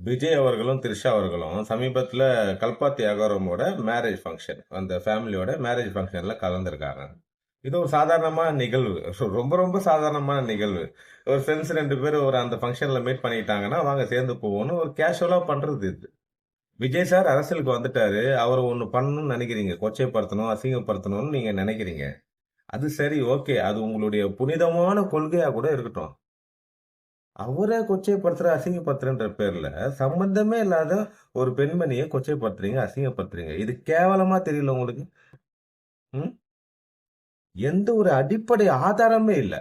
விஜய் அவர்களும், த்ரிஷா அவர்களும் சமீபத்தில கல்பாத்தி அகோரமோட மேரேஜ் ஃபங்ஷன், அந்த ஃபேமிலியோட மேரேஜ் ஃபங்ஷன்ல கலந்துருக்காங்க. இது ஒரு சாதாரணமான நிகழ்வு. ரொம்ப ரொம்ப சாதாரணமான நிகழ்வு. ஒரு ஃப்ரெண்ட்ஸ் 2 பேரும் ஒரு அந்த ஃபங்ஷன்ல மீட் பண்ணிக்கிட்டாங்கன்னா, வாங்க சேர்ந்து போவோம்னு ஒரு கேஷுவலா பண்றது இது. விஜய் சார் அரசியலுக்கு வந்துட்டாரு. அவர ஒண்ணு பண்ணணும்னு நெனைக்கிறீங்க. கொச்சைப்படுத்தணும், அசிங்கப்படுத்தணும்னு நீங்க நெனைக்கிறீங்க. அது சரி, ஓகே. அது உங்களுடைய புனிதமான கொள்கையா கூட இருக்கட்டும். அவரே கொச்சைப்படுத்துற, அசிங்கப்படுத்துறன்ற பேர்ல, சம்பந்தமே இல்லாத ஒரு பெண்மணிய கொச்சைப்படுத்துறீங்க, அசிங்கப்படுத்துறீங்க. இது கேவலமா தெரியல உங்களுக்கு? ம்? எந்த ஒரு அடிப்படை ஆதாரமே இல்ல.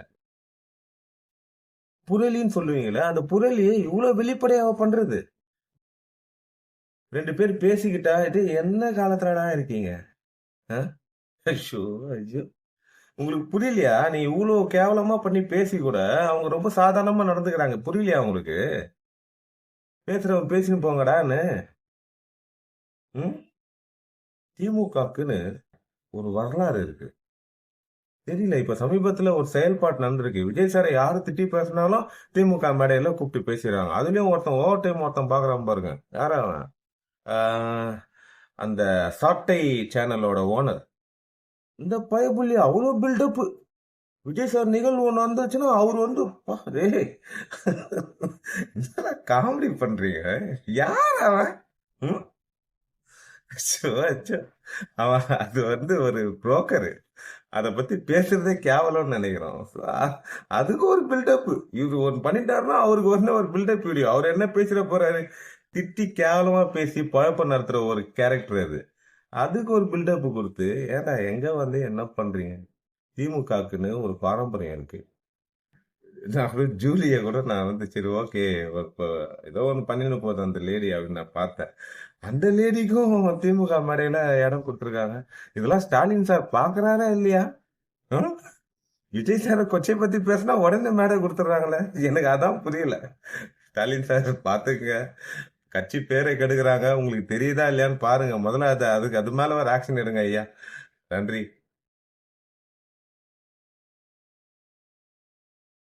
புரளின்னு சொல்லுவீங்கல்ல, அந்த புரளிய இவ்ளோ வெளிப்படையாவா பண்றது? 2 பேர் பேசிக்கிட்டா, இது என்ன காலத்துலடா இருக்கீங்க? அ? அச்சோ! ஐயோ! உங்களுக்கு புரியலையா? நீ இவ்ளோ கேவலமா பண்ணி பேசி கூட, அவங்க ரொம்ப சாதாரணமா நடந்துக்கிறாங்க. புரியலையா உங்களுக்கு? பேசுறவங்க பேசின்னு போங்கடான்னு. ம்? திமுகக்குன்னு ஒரு வரலாறு இருக்கு. தெரியல. இப்ப சமீபத்துல ஒரு செயல்பாடு நடந்திருக்கு. விஜய் சார யாரு திட்டி பேசினாலும் திமுக மேடையில கூப்பிட்டு பேசிறாங்க. அதுலயும் ஒருத்தன் ஓவர் டைம் ஒருத்தன் பார்க்குறான் பாருங்க. யாரு அவன்? ஆ, அந்த சாட்டை சேனலோட ஓனர். இந்த பயப்புள்ளி அவ்ளோ பில்டப். விஜய் சார் நிகழ்வு ஒண்ணு வந்துச்சுன்னா அவரு வந்து அப்பா டேய் என்னடா காமெடி பண்றீங்க? யார் அவன்? ம்? அச்சோ, அச்சோ. அவன் அது வந்து ஒரு புரோக்கரு. அத பத்தி பேசுறதே கேவலம்னு நினைக்கிறோம். அதுக்கு ஒரு பில்டப். இவரு ஒண்ணு பண்ணிட்டாருன்னா அவருக்கு வந்து ஒரு பில்டப் வீடியோ. அவர் என்ன பேசிட போறாரு? திட்டி கேவலமா பேசி பழப்பம் நடத்துற ஒரு கேரக்டர் அது. அதுக்கு ஒரு பில்டப் குடுத்து, ஏன்டா எங்க வந்து என்ன பண்றீங்க? திமுகக்குன்னு ஒரு பாரம்பரியம் இருக்கு. நான் வந்து ஜூலிய கூட நான் வந்து சரி ஓகே, இப்ப ஏதோ ஒண்ணு பண்ணின்னு போகுது அந்த லேடி அப்படின்னு நான் பார்த்தேன். அந்த லேடிக்கும் திமுக மேடையில இடம் குடுத்துருக்காங்க. இதெல்லாம் ஸ்டாலின் சார் பார்க்கறாரா இல்லையா? ம்? விஜய் சார கொச்சை பத்தி பேசினா உடனே மேடை குடுத்துடுறாங்களே. எனக்கு அதான் புரியல. ஸ்டாலின் சார் பார்த்துக்கங்க. கட்சி பேரை கெடுக்குறாங்க. உங்களுக்கு தெரியுதா இல்லையான்னு பாருங்க. முதல்ல அதுக்கு அது மேல ஒரு ஆக்ஷன் எடுங்க ஐயா. நன்றி.